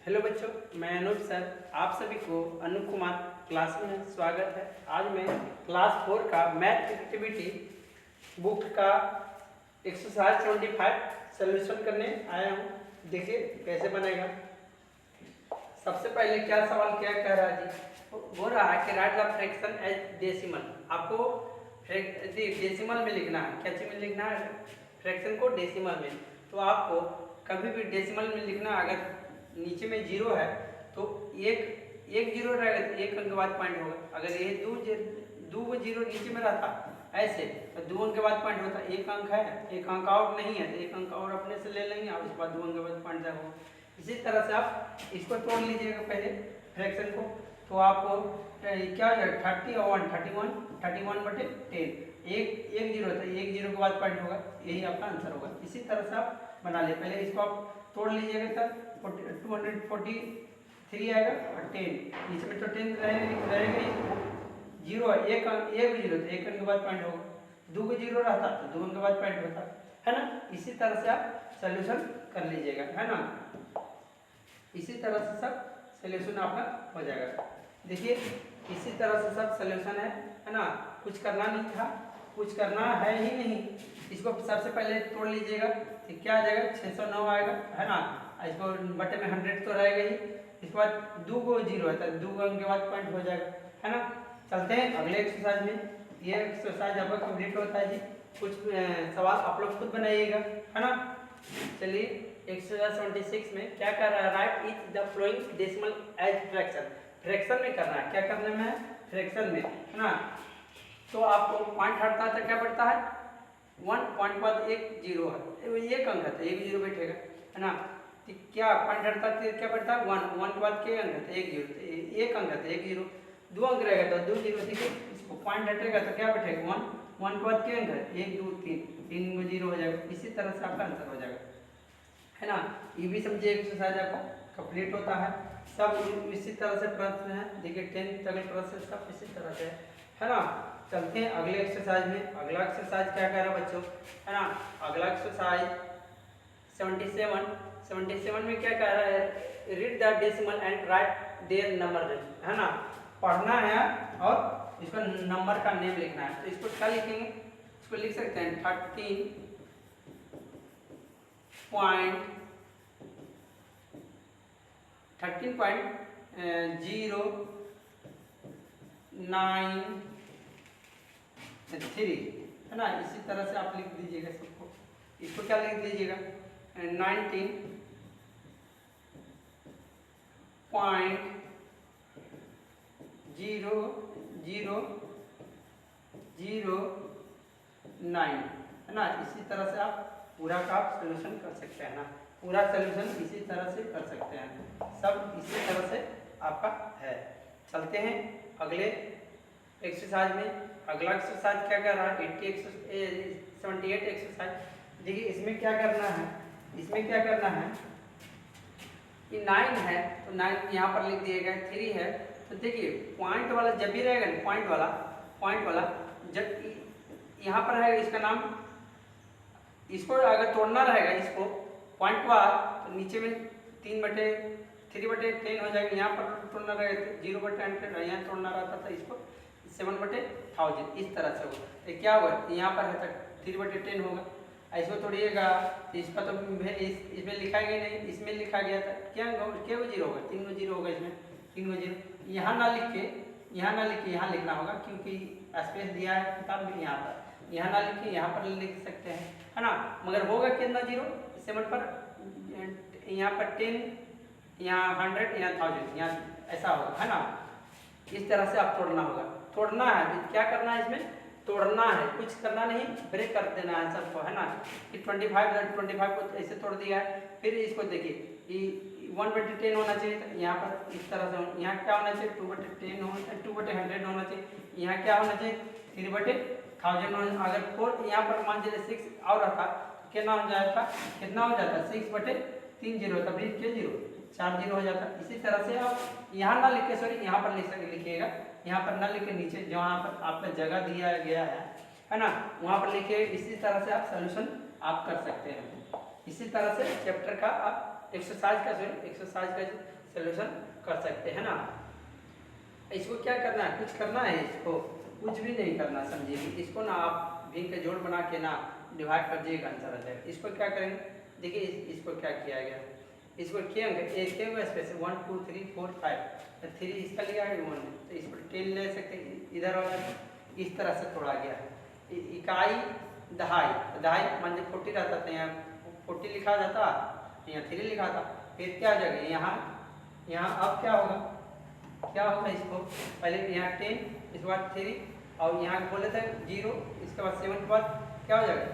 Hello बच्चों, मैं Anup sir. आप सभी को अनुप कुमार क्लास में स्वागत है। आज मैं क्लास 4 का मैथ एक्टिविटी बुक का एक्सरसाइज 75 सॉल्यूशन करने आया हूँ। देखिए कैसे बनेगा। सबसे पहले क्या सवाल क्या कह रहा है जी, बोल रहा है कि write the fraction as decimal. आपको डेसिमल में लिखना है। क्या चीज में लिखना है? फ्रैक्शन को डेसिमल में। तो आपको कभी भी डेसिमल में लिखना, अगर नीचे में जीरो है तो एक जीरो रहेगा तो एक अंक के बाद पॉइंट होगा। अगर ये दो जीरो नीचे में रहता ऐसे तो दो अंक के बाद पॉइंट होता। एक अंक है, एक अंक और नहीं है तो एक अंक और अपने से ले लेंगे और उसके बाद दो अंक के बाद पॉइंट होगा। इसी तरह से आप इसको तोड़ लीजिएगा पहले फ्रैक्शन को। तो आपको क्या हो जाएगा 30 और 31 बटे 10। एक जीरो था, एक जीरो के बाद पॉइंट होगा, यही आपका आंसर होगा। इसी तरह से आप बना ले। पहले इसको आप तोड़ लीजिएगा तब 243 आएगा और 10 नीचे में तो 10 रहेगा ही। जीरो है, एक जीरो था, एक अंक के बाद पॉइंट होगा। दो को जीरो रहता तो दो अंक के बाद पॉइंट होता है ना। इसी तरह से आप सोल्यूशन कर लीजिएगा, है ना। इसी तरह से सब सोल्यूशन आपका हो जाएगा। देखिए इसी तरह से सब सोल्यूशन है ना। कुछ करना नहीं था, कुछ करना है ही नहीं। इसको सबसे पहले तोड़ लीजिएगा तो क्या आ जाएगा 609 आएगा, है ना। इसको बटे में 100 तो रहेगा ही। इसके बाद दो को जीरो है तो दो अंक के बाद पॉइंट हो जाएगा, है ना। चलते हैं अगले एक्सरसाइज में। ये एक्सरसाइज आपका कंप्लीट होता है जी। कुछ सवाल आप लोग खुद बनाइएगा, है ना। चलिए एक्सरसाइज 76 में क्या कर रहा है, write is the following decimal as fraction. Fraction में करना है। क्या करने में है? फ्रैक्शन में, है ना। तो आपको पॉइंट हटता है तो क्या बढ़ता है 1, पॉइंट बाद एक जीरो है, एक अंक है तो एक जीरो बैठेगा, है ना। तो क्या पॉइंट हटता है क्या बढ़ता है 1 के बाद के अंक है तो एक जीरो, तो एक अंक है तो एक जीरो, दो अंक रहेगा तो दो जीरो। देखिए इसको पॉइंट हटेगा तो क्या बैठेगा 1 के बाद के अंक है 1 2 3, 3 को जीरो हो जाएगा। इसी तरह से आपका आंसर हो जाएगा, है ना। ये भी समझिए एक्सरसाइज आपका कंप्लीट होता है। सब इसी तरह से प्रश्न है। देखिए 10 तक प्रश्न सब इसी तरह से है ना। चलते हैं अगले एक्सरसाइज में। अगला एक्सरसाइज क्या कह रहा है बच्चों, है ना। अगला एक्सरसाइज 77 में क्या कह रहा है, read the decimal and write their number, है ना। पढ़ना है और इसका नंबर का नेम लिखना है। तो इसको क्या लिखेंगे? इसको लिख सकते हैं 13.09.3, है ना। इसी तरह से आप लिख दीजिएगा सबको। इसको क्या लिख दीजिएगा 19.0009, है ना। इसी तरह से आप पूरा का सोल्यूशन कर सकते हैं ना। पूरा सोल्यूशन इसी तरह से कर सकते हैं। सब इसी तरह से आपका है। चलते हैं अगले एक्सरसाइज में। अगला एक्सरसाइज क्या कर रहा है 78 एक्सरसाइज। देखिए इसमें क्या करना है, इसमें क्या करना है कि 9 है तो 9 यहाँ पर लिख दिएगा। 3 है तो देखिए पॉइंट वाला जब भी रहेगा ना, पॉइंट वाला जब यहाँ पर है इसका नाम, इसको अगर तोड़ना रहेगा इसको पॉइंट का तो नीचे में 3/10 हो जाएगा। यहाँ पर तोड़ना रहेगा 0/100, यहाँ तोड़ना रहता था इसको 7/1000, इस तरह से होगा। तो क्या होगा यहाँ पर है तक 3/10 होगा। इसको तोड़िएगा इसका तो इसमें लिखा गया नहीं, इसमें लिखा गया था क्या को जीरो होगा 3 को जीरो होगा। इसमें 3 को जीरो यहाँ ना लिख के यहाँ लिखना होगा, क्योंकि स्पेस दिया है किताब में। यहाँ पर यहाँ ना लिख के यहाँ पर लिख सकते हैं, है ना। मगर होगा कितना जीरो 7 पर, यहाँ पर 10, यहाँ 100, यहाँ 1000, यहाँ ऐसा होगा, है ना। इस तरह से आप तोड़ना होगा। तोड़ना है क्या करना है, इसमें तोड़ना है, कुछ करना नहीं, ब्रेक कर देना है सबको, है ना। कि 25 को ऐसे तोड़ दिया है। फिर इसको देखिए 1/10 होना चाहिए तो यहाँ पर इस तरह से यहाँ क्या होना चाहिए 2/100 होना चाहिए। यहाँ क्या होना चाहिए 3/1000। अगर 4 यहाँ पर मान लीजिए 6 और रहता तो कितना हो जाता 6/30 तब के जीरो 4 जीरो हो जाता। इसी तरह से आप यहाँ ना लिख के यहाँ पर लिखिएगा, यहाँ पर ना लिख के नीचे जहाँ पर आपका जगह दिया गया है ना, वहाँ पर लिखिए। इसी तरह से आप सोल्यूशन आप कर सकते हैं। इसी तरह से चैप्टर का आप एक्सरसाइज का सॉल्यूशन कर सकते हैं ना। इसको क्या करना है, कुछ करना है, इसको कुछ भी नहीं करना, समझिए। इसको ना आप भी के जोड़ बना के ना डिवाइड कर दीजिएगा, आंसर आ जाएगा। इसको क्या करेंगे, देखिए इसको क्या किया गया, इसको किया एक के हुआ स्पेस 1 2 3 4 5 3 इसका लिया है 1, तो इस पर 10 ले सकते हैं, इधर वाला इस तरह से तोड़ा गया है। इकाई दहाई मान लीजिए 40 रहता था, यहाँ 40 लिखा जाता, यहाँ 3 लिखा था, फिर क्या हो जाएगा, यहाँ अब क्या होगा इसको पहले यहाँ 10, इसके बाद 3 और यहाँ बोले थे 0, इसके बाद 7 के बाद क्या हो जाएगा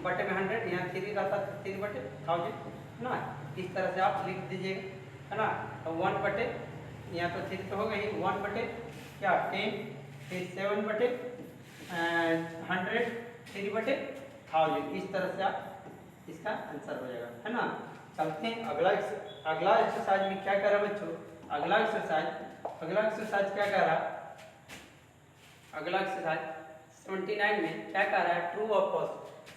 बटे में 100, यहाँ 3 रहता 3 बटे 1000 है ना। इस तरह से आप लिख दीजिएगा, है ना। 1 बटे यहाँ तो 3 तो हो गई, 1 बटे क्या 10, फिर 7 बटे 100, 3 बटे 1000, इस तरह से आप इसका आंसर हो जाएगा, है ना। चलते हैं अगला एक्सरसाइज में क्या कर रहा है बच्चों, अगला एक्सरसाइज क्या कर रहा है, अगला एक्सरसाइज 79 में क्या कर रहा है, ट्रू और फॉल्स,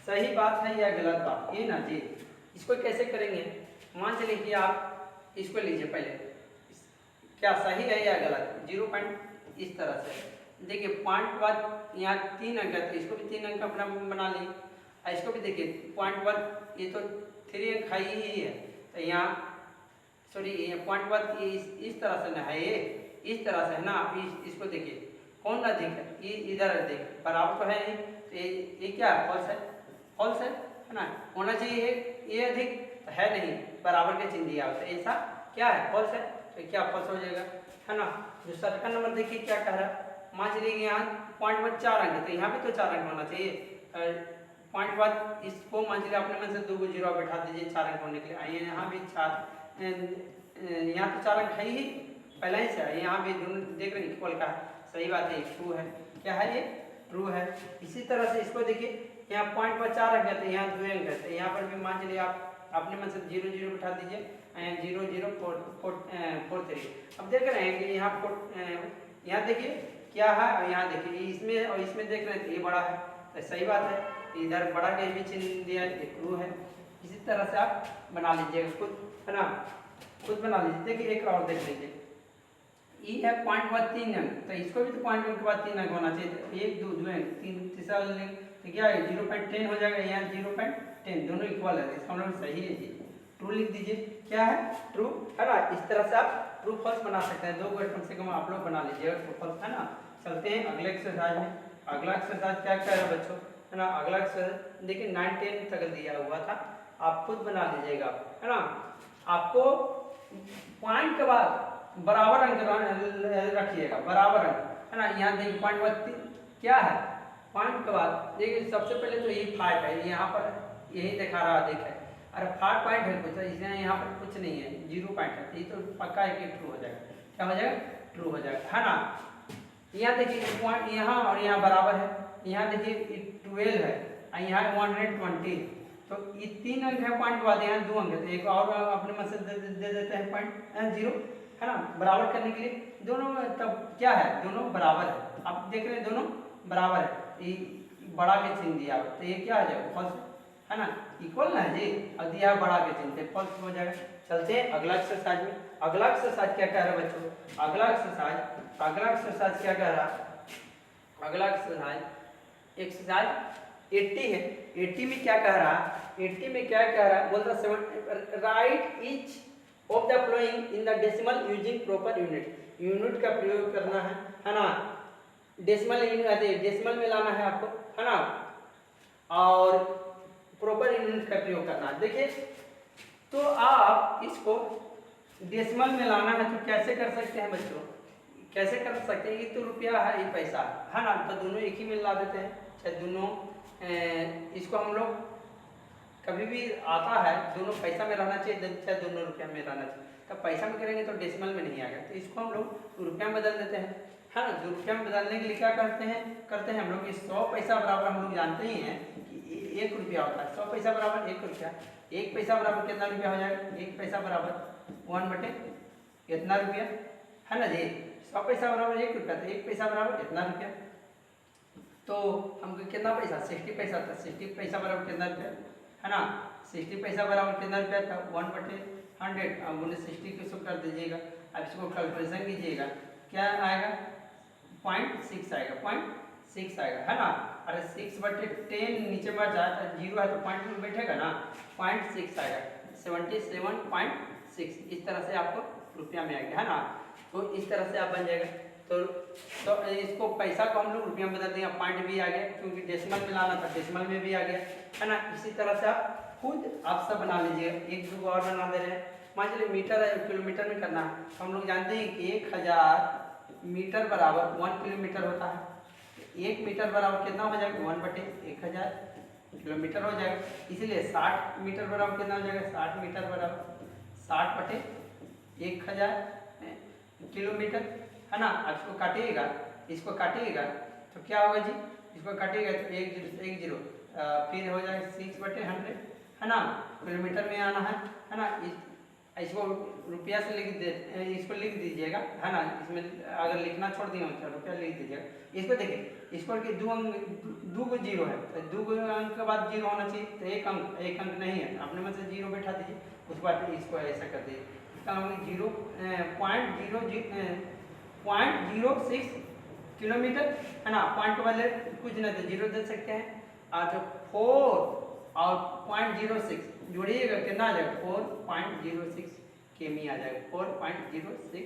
सही बात है या गलत बात, ये ना जी। इसको कैसे करेंगे, मान चलिए कि आप इसको लीजिए पहले, क्या सही है या गलत, 0 पॉइंट इस तरह से देखिए, पॉइंट के बाद यहाँ 3 अंक है तो इसको भी 3 अंक अपना बना ली, इसको भी देखिए पॉइंट बाद ये तो 3 अंक ही है, तो यहाँ सॉरी पॉइंट बाद इस तरह से ना है, ये इस तरह से है ना। इसको देखिए कौन अधिक है, ये इधर अधिक बराबर तो है नहीं, तो ये क्या है, फॉल्स है ना, होना चाहिए ये अधिक तो है नहीं, बराबर के चिन्ह दिया होता है, ऐसा क्या है फॉल्स है, तो क्या फॉल्स हो जाएगा, है ना। दूसरा सेकंड नंबर देखिए क्या कह रहा है, मान चलिए यहाँ पॉइंट बाद 4 अंक है तो यहाँ भी तो 4 अंक होना चाहिए, पॉइंट बाद इसको मान चलिए अपने मन से 2 जीरो बैठा दीजिए 4 अंक होने के लिए, आइए यहाँ भी 4, यहाँ तो 4 अंक है ही पहले ही से है, यहाँ भी देख रहे हैं इक्वल का है, सही बात है, ट्रू है, क्या है ये ट्रू है। इसी तरह से इसको देखिए यहाँ पॉइंट पर 4 अंक है तो यहाँ 2 अंक है, तो यहाँ पर भी मान चलिए आप अपने मन से 0 0 बैठा दीजिए, 0 0 4 3। अब देख रहे हैं कि यहाँ देखिए क्या है, और यहाँ देखिए इसमें और इसमें देख रहे हैं ये बड़ा है, तो सही बात है, इधर बड़ा के भी चिन्ह दिया है, ये ट्रू है। इसी तरह से आप बना लीजिएगा खुद, है ना, खुद बना लीजिए। देखिए एक और देख लीजिए, ई है पॉइंट बाद 3 अंक, तो इसको भी तो पॉइंट के बाद 3 अंक होना चाहिए, 1 2 2 अंक, 3 तीसरा तो क्या है 0.10 हो जाएगा, यहाँ 0.10 दोनों इक्वल है, इसका मतलब सही है जी, ट्रू लिख दीजिए, क्या है ट्रू, है ना। इस तरह से आप ट्रू फॉल्स बना सकते हैं, 2 वर्ड कम से कम आप लोग बना लीजिएगा ट्रू फॉल्स, है ना। चलते हैं अगले एक्सरसाइज में, अगला एक्सरसाइज क्या कह रहा है बच्चों, है ना। अगला एक्सरसाइज देखिए 9 10 तक दिया हुआ था, आप खुद बना लीजिएगा, है ना। आपको पॉइंट के बाद बराबर अंक रखिएगा, बराबर अंक, है ना। यहाँ देखिए पॉइंट बाद क्या है, पॉइंट के बाद देखिए सबसे पहले तो ये 5 है, यहाँ पर यही दिखा रहा है, देख है, अरे 5 पॉइंट है कुछ, इसलिए यहाँ पर कुछ नहीं है, 0 पॉइंट है, ये तो पक्का है कि ट्रू हो जाएगा, क्या हो जाएगा ट्रू हो जाएगा, है ना। यहाँ देखिए पॉइंट यहाँ और यहाँ बराबर है, यहाँ देखिए 12 है और यहाँ 120, तो ये 3 अंक है पॉइंट के बाद, यहाँ 2 अंक है, तो एक और अपने मन से दे देते हैं पॉइंट 0, है ना, बराबर करने के लिए। दोनों तब क्या है, दोनों बराबर है, आप देख रहे हैं दोनों बराबर है, ये बड़ा के चिन्ह दिया, तो ये क्या हो जाएगा फॉल्स, है ना, इक्वल ना जी, और दिया बड़ा के चिन्ह से फॉल्स हो जाएगा। चलते हैं अगला एक्सरसाइज में, अगला एक्सरसाइज क्या कह रहा है बच्चों, अगला एक्सरसाइज क्या कह रहा है, अगला एक्सरसाइज 80 है, 80 में क्या कह रहा है, 80 में क्या कह रहा है, बोल रहा 7 write each of the following in the decimal using proper unit, unit का प्रयोग करना है ना, डेसिमल में लाना है आपको, है ना, और प्रॉपर यूनिट का प्रयोग करना है। देखिए तो आप इसको डेसिमल में लाना है तो कैसे कर सकते हैं बच्चों, कैसे कर सकते हैं, ये तो रुपया है ये पैसा है ना, तो दोनों एक ही में ला देते हैं, चाहे दोनों इसको हम लोग कभी भी आता है दोनों पैसा में रहना चाहिए, चाहे दोनों रुपया में रहना चाहिए, तो पैसा में करेंगे तो डेसिमल में नहीं आएगा, तो इसको हम लोग रुपया में बदल देते हैं, है ना। जो रुपया में बदलने के लिए क्या करते हैं हम लोग, 100 पैसा बराबर हम लोग जानते ही हैं कि 1 रुपया होता है, 100 पैसा बराबर 1 रुपया, 1 पैसा बराबर कितना रुपया हो जाएगा, 1 पैसा बराबर 1 बटे इतना रुपया, है ना जी, 100 पैसा बराबर 1 रुपया, तो 1 पैसा बराबर इतना रुपया, तो हमको कितना पैसा 60 पैसा था, 60 पैसा बराबर कितना रुपया, है ना, 60 पैसा बराबर कितना रुपया था 1/100। अब 60 को इसको कर दीजिएगा। अब इसको कैलकुलेशन कीजिएगा, क्या आएगा 0.6 आएगा, 0.6 आएगा, है ना। अरे 6/10 नीचे बढ़ जाए तो जीरो है तो पॉइंट में बैठेगा ना, 0.6 आएगा, 77.6। इस तरह से आपको रुपया में आएगा, है ना। तो इस तरह से आप बन जाएगा। तो इसको पैसा को हम लोग रुपया में बदल देंगे, पॉइंट भी आ गया क्योंकि डेसिमल में लाना था, डेसिमल में भी आ गया, है ना। इसी तरह से आप खुद आप सब बना लीजिएगा। एक दो और बना दे रहे हैं, मान चलिए मीटर है, किलोमीटर में करना है। हम लोग जानते हैं कि 1000 मीटर बराबर 1 किलोमीटर होता है। 1 मीटर बराबर कितना हो जाएगा 1/1000 किलोमीटर हो जाएगा। इसीलिए 60 मीटर बराबर कितना हो जाएगा 60 मीटर बराबर 60/1000 किलोमीटर, है ना। अब इसको काटिएगा, इसको काटिएगा तो क्या होगा जी, इसको काटिएगा तो 1 0 फिर हो जाएगा 6/100, है ना। किलोमीटर में आना है ना। इसको रुपया से लिख दे, इसको लिख दीजिएगा, है ना। इसमें अगर लिखना छोड़ दिए तो रुपया लिख दीजिएगा। इसको देखिए, इसको कि दो को जीरो है तो 2 अंक के बाद जीरो होना चाहिए, तो एक अंक नहीं है, अपने में से जीरो बैठा दीजिए। उसके बाद इसको ऐसा कर दीजिए, इसका मतलब 0.06 किलोमीटर, है ना। पॉइंट वाले कुछ नहीं तो जीरो दे सकते हैं। और जो 4 और 0.06 जोड़िएगा कितना आ जाएगा 4.06 केमी आ जाएगा, 4.06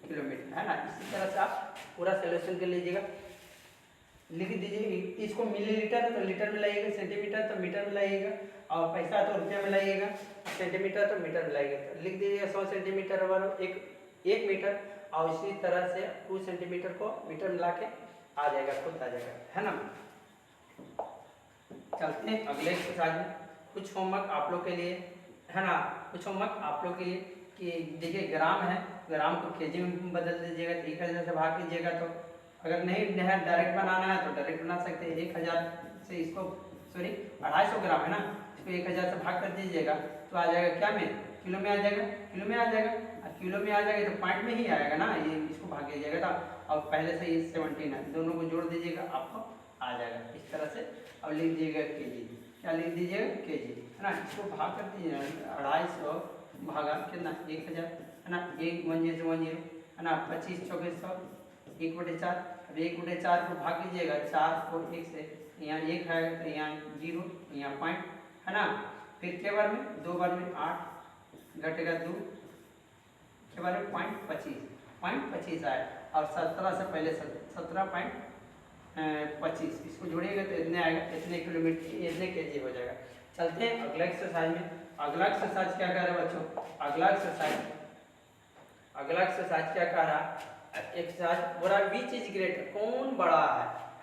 किलोमीटर, है ना। इसी तरह से आप पूरा सोल्यूशन कर लीजिएगा, लिख दीजिए। इसको मिलीलीटर है तो लीटर में लाइएगा, सेंटीमीटर तो मीटर में लाइएगा, और पैसा तो रुपये में लाइएगा, सेंटीमीटर तो मीटर में लाइएगा। तो लिख दीजिएगा 100 सेंटीमीटर बराबर 1 मीटर, और इसी तरह से 2 सेंटीमीटर को मीटर में ला के आ जाएगा, खुद आ जाएगा, है ना। चलते हैं अगले एक्सरसाइज में। कुछ होमवर्क आप लोग के लिए, है ना। कुछ होमवर्क आप लोग के लिए कि देखिए ग्राम है, ग्राम को केजी में बदल दीजिएगा, 1000 से भाग कीजिएगा। तो अगर नहीं डायरेक्ट बनाना है तो डायरेक्ट बना सकते हैं। 1000 से इसको 250 ग्राम है ना, इसको 1000 से भाग कर दीजिएगा तो आ जाएगा क्या में, किलो में आ जाएगा, किलो में आ जाएगा। और किलो में आ जाएगा तो पॉइंट में ही आएगा ना, ये इसको भाग दीजिएगा था। और पहले से ये 17 है, दोनों को जोड़ दीजिएगा आपको आ जाएगा इस तरह से। अब लिख दीजिएगा केजी, क्या लिख दीजिएगा केजी, है ना। इसको भाग कर दीजिएगा 250 भागा कितना 1000, है ना। 1 है ना, 25 चौके 100, 1/4। अब 1/4 को भाग कीजिएगा 4 को 1 से, यहाँ 1 है तो यहाँ 0, यहाँ पॉइंट, है ना। फिर के बार में 2 बार में 8 घटेगा 2 के बार में 0.25 आए। और 17 से पहले 17.25 इसको जोड़िएगा तो इतने आएगा, इतने किलोमीटर, इतने केजी हो जाएगा। चलते हैं अगला एक्सरसाइज में। अगला एक्सरसाइज क्या कह रहा है बच्चों, अगला एक्सरसाइज क्या कह रहा है, एक्सरसाइज बोला विच इज ग्रेटर, कौन बड़ा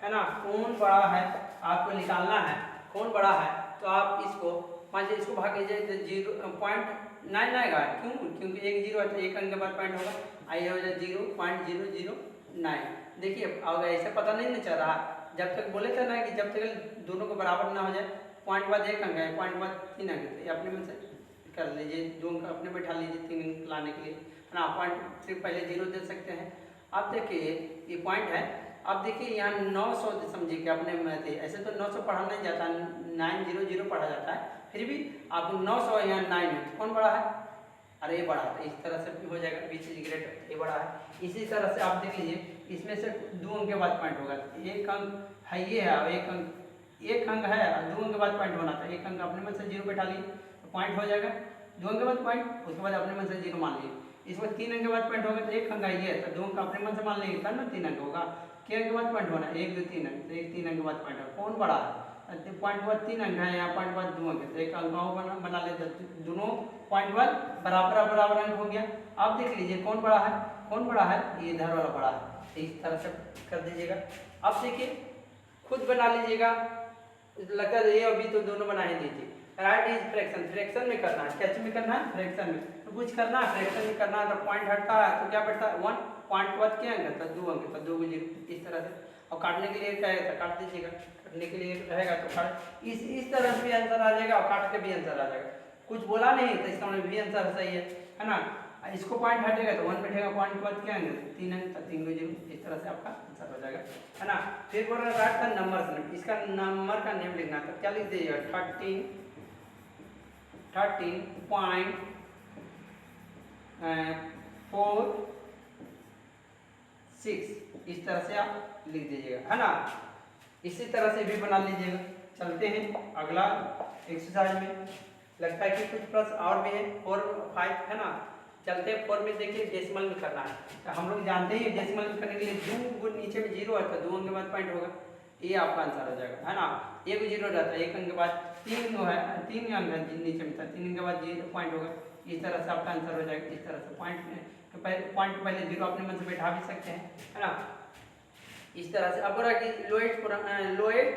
है ना। कौन बड़ा है आपको निकालना है, कौन बड़ा है। तो आप इसको मान लीजिए, इसको भाग कीजिए तो 0.9 आएगा, क्योंकि 1 0 है तो 1 अंक के बाद पॉइंट होगा, आइए हो जाए 0.009। देखिए अगर ऐसे पता नहीं चल रहा, जब तक बोले थे ना कि जब तक दोनों को बराबर ना हो जाए, पॉइंट बाद 1 अंक है, पॉइंट बाद 3 अंक है, अपने में से कर लीजिए, 2 अंक अपने बैठा लीजिए 3 अंक लाने के लिए, है ना। पॉइंट से पहले 0 दे सकते हैं। अब देखिए ये पॉइंट है, अब देखिए यहाँ 900 समझिए कि अपने में थे, ऐसे तो 900 पढ़ा नहीं जाता, 900 पढ़ा जाता है, फिर भी आप 900 यहाँ 9 है, कौन बड़ा है, अरे ये बड़ा है। इस तरह से हो जाएगा विच इज ग्रेटर, ये बड़ा है। इसी तरह से आप देख लीजिए, इसमें से 2 अंक के बाद पॉइंट होगा, 1 अंक है ये है, और 1 अंक है, 2 अंक के बाद पॉइंट होना था, 1 अंक अपने में से 0 बैठा लिए तो पॉइंट हो जाएगा, 2 अंक के बाद पॉइंट, उसके बाद अपने में से 0 मान लिए। इसमें 3 अंक के बाद पॉइंट होगा तो 1 अंक है ये, तो 2 अंक अपने मन से मान लेंगे तब ना 3 अंक होगा। के अंक के बाद पॉइंट होना 1 2 3 अंक, तो 3 अंक के बाद पॉइंट होगा, कौन बड़ा है, पॉइंट बाद 3 अंक है, यहाँ पॉइंट बाद 2 अंक है, तो एक अंक बना लेते, दोनों पॉइंट बाद बराबर अंक हो गया। अब देख लीजिए कौन बड़ा है, कौन बड़ा है, ये इधर वाला बड़ा है, इस तरह से कर दीजिएगा। अब देखिए खुद बना लीजिएगा, लगता है ये अभी तो दोनों बना ही दीजिए। राइट इज फ्रैक्शन, फ्रैक्शन में करना है, कैच में करना है, फ्रैक्शन में तो कुछ करना है, फ्रैक्शन में करना है तो पॉइंट हटता है तो क्या बैठता है 1, पॉइंट के बाद क्या अंक है, 2 अंक, तो 2 को 0 इस तरह से। और काटने के लिए क्या है, काट दीजिएगा, काटने के लिए रहेगा तो काट, इस तरह से भी आंसर आ जाएगा और काट के भी आंसर आ जाएगा। कुछ बोला नहीं तो इसका मतलब भी आंसर सही है ना। इसको पॉइंट हटेगा तो 1 बैठेगा, पॉइंट के बाद क्या आएंगे 3 अंक, तो 3 को 0, इस तरह से आपका आंसर हो जाएगा, है ना। फिर बोल रहा है राइट द नंबर, इसका नंबर का नेम लिखना, तो क्या लिख दीजिएगा 13 13.46 इस तरह से आप लिख दीजिएगा, है ना। इसी तरह से भी बना लीजिएगा। चलते हैं अगला एक्सरसाइज में। लगता है कि कुछ प्लस और भी है, 4 5, है ना। चलते हैं 4 में। देखिए डेसिमल में करना है, तो हम लोग जानते हैं डेसिमल में करने के लिए 2 नीचे में 0 है तो 2 अंक के बाद पॉइंट होगा, ये आपका आंसर हो जाएगा, है ना। 1 0 रहता है, 1 अंक के बाद 3 है, 3 अंक है नीचे में था, 3 अंक के बाद 0 पॉइंट होगा। इस तरह से आपका आंसर हो जाएगा। इस तरह से पॉइंट पहले 0 अपने मन से बैठा भी सकते हैं, है ना। इस तरह से अब कि लोएस्ट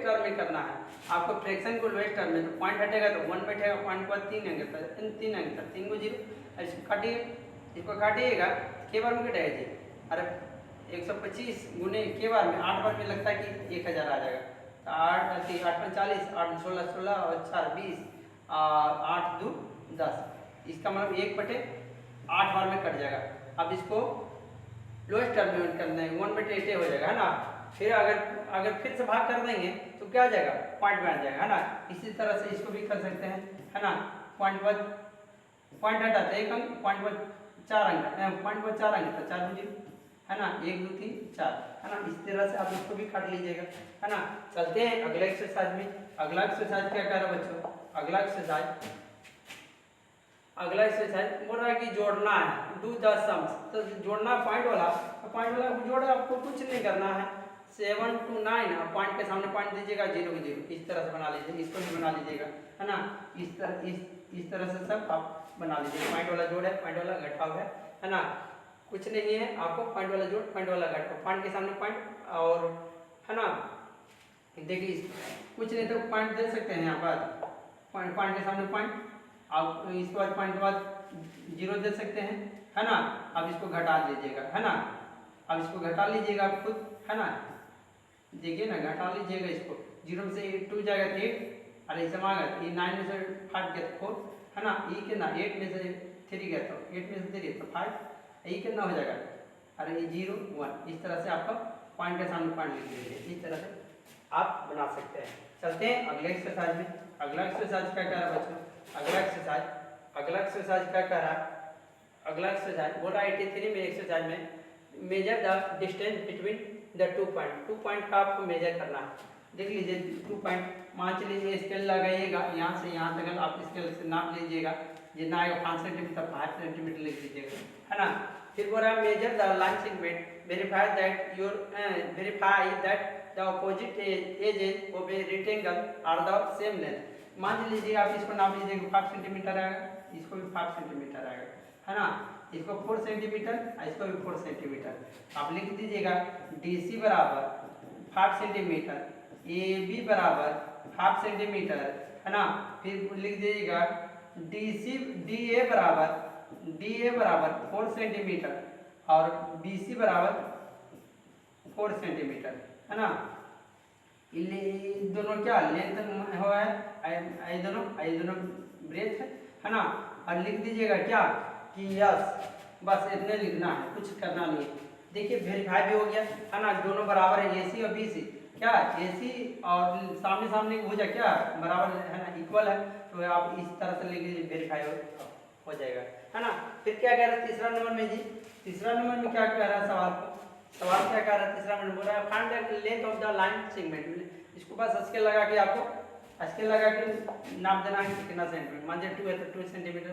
टर्म में करना है आपको, फ्रैक्शन को लोएस्ट टर्म में, तो पॉइंट हटेगा तो 1 बैठेगा, पॉइंट के बाद 3 अंक था, 3 अंक था, 3 को 0, इसको काटिएगा के बार में कटेगा जी। अरे 125 गुने के बार में 8 बार में लगता है कि 1000 आ जाएगा, तो 8 8 40, 8 16 16 और 4 20 और 8 2 10, इसका मतलब 1/8 बार में कट जाएगा। अब इसको लोएस्ट टर्म में करना है, 1/8 हो जाएगा, है ना। फिर अगर फिर से भाग कर देंगे तो क्या आ जाएगा, पॉइंट में आ जाएगा, है ना। इसी तरह से इसको भी कर सकते हैं, है ना। पॉइंट हटाते 1 अंक, पॉइंट पर 4 अंक, पॉइंट पर 4 अंक था, 4 0, है ना, 1 2 3 4, है ना। इस तरह से आप इसको भी काट लीजिएगा, है ना। चलते हैं अगले एक्सरसाइज में। अगला एक्सरसाइज क्या कर रहा है बच्चों, अगला एक्सरसाइज बोल रहा है कि जोड़ना है, डू द सम्स, तो जोड़ना पॉइंट वाला जोड़ा, आपको कुछ नहीं करना है। 7 to 9 पॉइंट के सामने पॉइंट दीजिएगा, 0 को 0, इस तरह से बना लीजिए। इसको भी बना लीजिएगा, है ना। इस तरह से सब आप बना लीजिए। पॉइंट वाला जोड़ है, पॉइंट वाला घटाव है ना। कुछ नहीं है, आपको पॉइंट वाला जोड़, पॉइंट वाला घटाव, पॉइंट के सामने पॉइंट, और है ना। देखिए कुछ नहीं तो पॉइंट दे सकते हैं यहाँ पर, पॉइंट के सामने पॉइंट, आप इसके बाद पॉइंट के बाद 0 दे सकते हैं, है ना। अब इसको घटा लीजिएगा, है ना। अब इसको घटा लीजिएगा आप खुद, है ना। देखिए ना, घटा लीजिएगा इसको, 0 में से 2 जाएगा तो 8, अरे इसे मांगा ये 9 में से 5 गया तो 4, है ना। ये कितना 8 में से 3 गया तो 8 में से 3 तो 5, ये कितना हो जाएगा, अरे ये 0 1। इस तरह से आपका पॉइंट के सामने पॉइंट लिख लीजिए, इस तरह से आप बना सकते हैं। चलते हैं अगले एक्सरसाइज में। अगला एक्सरसाइज क्या कह रहा है बच्चों, अगला एक्सरसाइज क्या कह रहा है, अगला एक्सरसाइज बोल रहा है 83 में एक्सरसाइज में measure the distance between the 2 point का आपको मेजर करना है। देख लीजिए 2 पॉइंट, मान लीजिए स्केल लगाइएगा, यहाँ से यहाँ तक आप स्केल से नाप लीजिएगा, जितना आएगा 5 सेंटीमीटर 5 सेंटीमीटर लिख लीजिएगा, है ना। फिर बोल रहा है measure the line segment, verify that the opposite edges of a rectangle are the same length. मान लीजिए आप इसको नाप लीजिएगा 5 सेंटीमीटर आएगा, इसको भी 5 सेंटीमीटर आएगा, है ना। इसको 4 सेंटीमीटर, इसको भी 4 सेंटीमीटर। आप लिख दीजिएगा DC बराबर 5 सेंटीमीटर, AB बराबर 5 सेंटीमीटर, है ना। फिर लिख दीजिएगा DA बराबर 4 सेंटीमीटर और BC बराबर 4 सेंटीमीटर, है ना। दोनों क्या लेंथ हो है, ये दोनों ब्रेथ है ना। और लिख दीजिएगा क्या कि यस, बस इतने लिखना है, कुछ करना नहीं है। देखिए वेरीफाई भी हो गया, है ना। दोनों बराबर है, AC और BC, क्या AC और सामने हो जाए क्या बराबर है ना, इक्वल है, तो आप इस तरह से लिख लीजिए, वेरीफाई हो जाएगा, है ना। फिर क्या कह रहा है तीसरा नंबर में जी, तीसरा नंबर में क्या कह रहा है सवाल क्या कह रहा है तीसरा नंबर बोल रहा है find the length of the line segment. इसको बस स्केल लगा के आपको नाप देना है कितना सेंटीमीटर। मान लीजिए 2 है तो 2 सेंटीमीटर,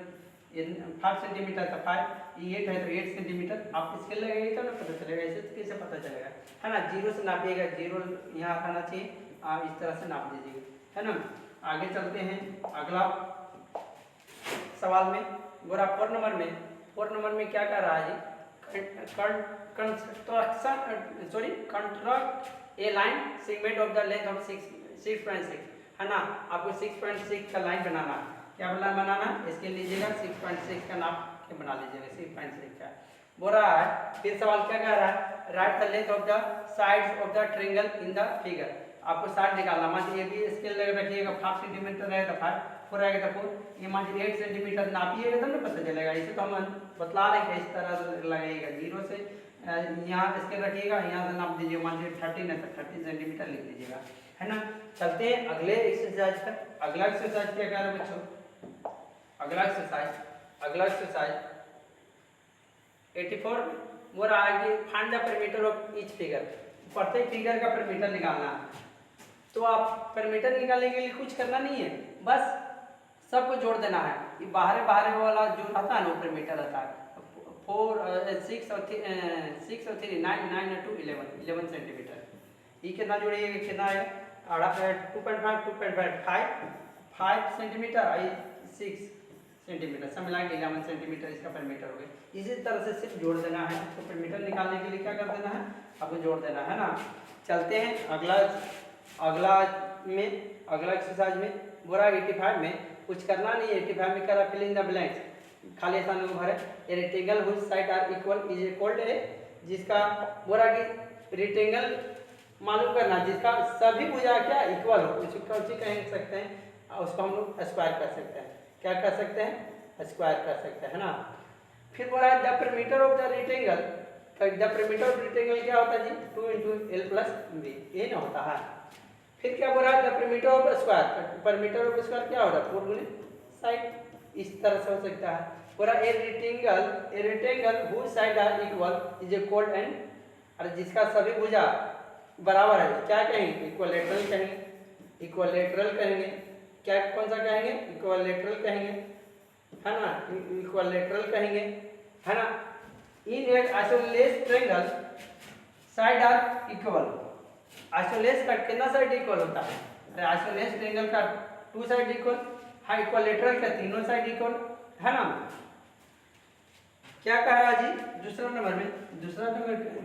5 सेंटीमीटर तो 5, 8 है तो 8 सेंटीमीटर। आप स्केल लगाइए तो ना पता चलेगा, ऐसे कैसे पता चलेगा, है ना। 0 से नापिएगा, 0 यहाँ आना चाहिए, आप इस तरह से नाप दीजिएगा, है ना। आगे चलते हैं अगला सवाल में। बोरा 4 नंबर में क्या कर रहा है जी, construct a line segment of the length of 6.6, है ना। आपको 6.6 का लाइन बनाना, क्या बनाना, इसके लीजिएगा 6.6 का नाप के बना लीजिएगा, 6.6 का बोल रहा है। फिर सवाल क्या कह रहा है, right the length of the sides of the triangle in the figure. आपको साइड निकालना, मान लीजिए भी स्केल रखिएगा 5 सेंटीमीटर रहेगा तो 5, 4 आएगा तो 4, ये मान लीजिए 8 सेंटीमीटर नापिएगा तब ना पता चलेगा। इसे तो हम बतला रहे हैं, इस तरह से लगाइएगा, 0 से यहाँ स्केल रखिएगा, यहाँ से नाप दीजिएगा, मान लीजिए 13 है तो 13 सेंटीमीटर लिख दीजिएगा, है ना। चलते हैं अगले एक्सरसाइज पर। अगला एक्सरसाइज क्या कह रहा है बच्चों, अगला एक्सरसाइज 84 में बोला आगे find the perimeter of each figure. प्रत्येक फिगर का perimeter निकालना है। तो आप perimeter निकालने के लिए कुछ करना नहीं है, बस सबको जोड़ देना है। ये बाहर वाला जो रहता है ना वो perimeter रहता है। 4 6 और 3 9 2 11 सेंटीमीटर। ये कितना जोड़िएगा, कितना है 2.5 5 सेंटीमीटर 6 सेंटीमीटर, सब मिला के 11 सेंटीमीटर इसका perimeter हो गया। इसी तरह से सिर्फ जोड़ देना है। तो perimeter निकालने के लिए क्या कर देना है, आपको जोड़ देना है ना। चलते हैं अगला एक्सरसाइज में। बोरा 85 में कुछ करना नहीं है। 85 में करा फिल इन द ब्लैंक्स, खाली स्थान को भरे। A rectangle which side are equal is called है, जिसका बोरा की रेक्टेंगल मालूम करना जिसका सभी भुजा क्या इक्वल हो, उसको कह सकते हैं, उसको हम लोग स्क्वायर कर सकते हैं। क्या कर सकते हैं, स्क्वायर कर सकते हैं ना। फिर बोला है the perimeter of the rectangle. The perimeter of rectangle क्या होता है जी, 2 × L + B, ये ना होता है। फिर क्या बोला the perimeter of square. perimeter of square क्या होता है, 4 × साइड, इस तरह से हो सकता है। बोला a rectangle whose side are equal is called an, और जिसका सभी भुजा बराबर है क्या कहेंगे, इक्विलैटरल कहेंगे। क्या कौन सा कहेंगे, इक्विलैटरल कहेंगे, है ना, इक्विलैटरल कहेंगे, है ना। इन एक isosceles triangle side are equal. Isosceles का कितना साइड इक्वल होता है, अरे आइसोसेलेस ट्रायंगल का 2 साइड इक्वल, हाँ इक्विलैटरल का तीनों साइड इक्वल, है ना। क्या कह रहा है जी दूसरा नंबर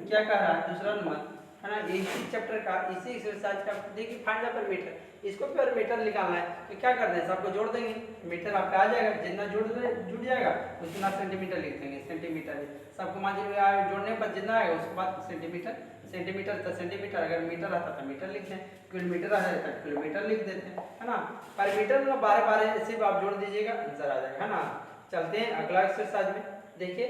क्या कह रहा है, दूसरा नंबर है ना, इसी चैप्टर का इसी एक्सरसाइज का देखिए फाइंड द perimeter। इसको perimeter निकालना है तो क्या कर दें, सबको जोड़ देंगे, मीटर आपका आ जाएगा। जितना जुड़ जाएगा उतना सेंटीमीटर लिख देंगे, सेंटीमीटर सबको मान लीजिए जोड़ने पर जितना आएगा उसके बाद सेंटीमीटर तो सेंटीमीटर, अगर मीटर रहता तो मीटर लिखते हैं, किलोमीटर आ जाता तो किलोमीटर लिख देते हैं, है ना। perimeter में बार सिर्फ आप जोड़ दीजिएगा, आंसर आ जाएगा, है ना। चलते हैं अगला एक्सरसाइज में। देखिए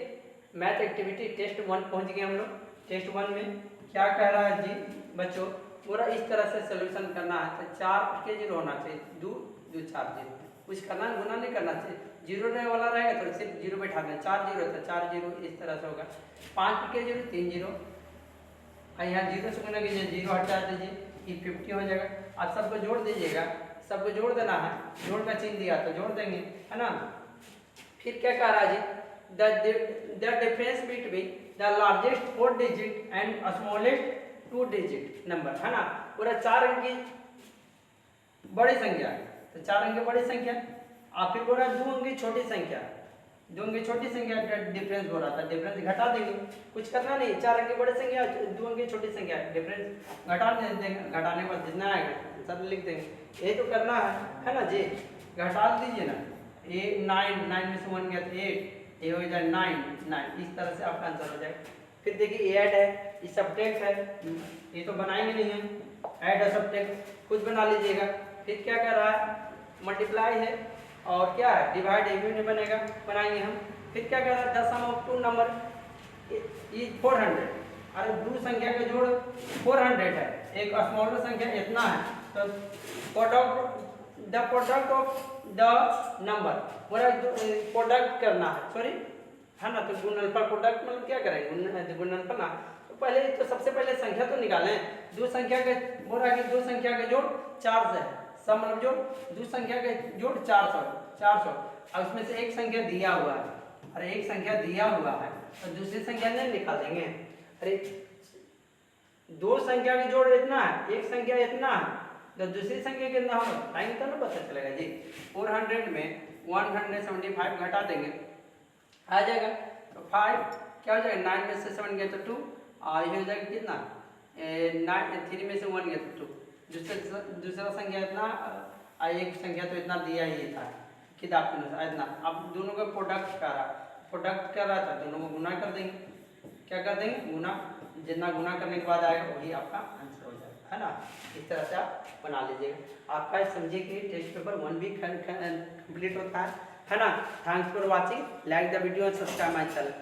मैथ एक्टिविटी टेस्ट 1 पहुंच गए हम लोग। टेस्ट 1 में क्या कह रहा है जी बच्चों, पूरा इस तरह से सोल्यूशन करना है। तो 4 के 0 होना चाहिए, 2 2 4 0, कुछ करना गुना नहीं करना चाहिए। 0 रहने वाला रहेगा तो सिर्फ 0 बैठा देना, 4 0 तो 4 0 इस तरह से होगा। 5 के 0 3 0, यहाँ 0 से गुना कीजिए, 0 हटा दीजिए, ये 50 हो जाएगा। आप सबको जोड़ दीजिएगा, सबको जोड़ देना है, जोड़ का चिन्ह दिया तो जोड़ देंगे, है ना। फिर क्या कह रहा है जी, the difference between the largest 4 digit and smallest 2 digit number, है ना। पूरा 4 अंक की बड़ी संख्या, तो 4 अंक की बड़ी संख्या, आप फिर बोला 2 अंक की छोटी संख्या, 2 अंक की छोटी संख्या का डिफरेंस हो रहा था, डिफरेंस घटा देंगे, कुछ करना नहीं। 4 अंक की बड़ी संख्या 2 अंक की छोटी संख्या, डिफरेंस घटा देंगे, घटाने पर जितना आएगा सब लिख देंगे। ये तो करना है ना जी, घटा दीजिए ना। ये 9 में से 1 गया तो 8, ये हो जाए 9, इस तरह से आपका आंसर हो जाएगा। फिर देखिए ऐड है, ये सब्ट्रैक्ट है, ये तो बनाएंगे नहीं है, ऐड और सब्ट्रैक्ट खुद बना लीजिएगा। फिर क्या कर रहा है, मल्टीप्लाई है और क्या है डिवाइड, ये नहीं बनेगा, बनाएंगे हम। फिर क्या कर रहा है, the sum of 2 number is 400, अरे 2 संख्या का जोड़ 400 है, एक स्मॉलर संख्या इतना है, तो प्रोडक्ट ऑफ द नंबर, पूरा प्रोडक्ट करना है, सॉरी, है ना। तो गुणनफल प्रोडक्ट मतलब क्या करेंगे, गुणनफल ना। तो पहले तो सबसे पहले संख्या तो निकालें। 2 संख्या के बोला कि 2 संख्या के जोड़ 4 से है, सब मतलब जोड़ 2 संख्या के जोड़ 400, और उसमें से एक संख्या दिया हुआ है, अरे एक संख्या दिया हुआ है तो दूसरी संख्या नहीं निकालेंगे। अरे 2 संख्या के जोड़ इतना है, एक संख्या इतना है, तो दूसरी संख्या कितना होगा, टाइम तो ना पता चलेगा जी। 400 में 175 घटा देंगे, आ जाएगा। तो 5 क्या हो जाएगा, 9 में से 7 गया तो 2, और ये हो जाएगा कितना, 3 में से 1 गया तो 2। दूसरा संख्या इतना, एक संख्या तो इतना दिया ही था किताब के अनुसार इतना। अब दोनों का प्रोडक्ट कर रहा था, दोनों को गुना कर देंगे। क्या कर देंगे, गुना, जितना गुना करने के बाद आएगा वही आपका आंसर हो जाएगा, है ना। इस तरह से आप बना लीजिएगा। आपका समझिए कि टेस्ट पेपर 1 भी कंप्लीट होता है ना। Thanks for watching, like the video and subscribe my channel.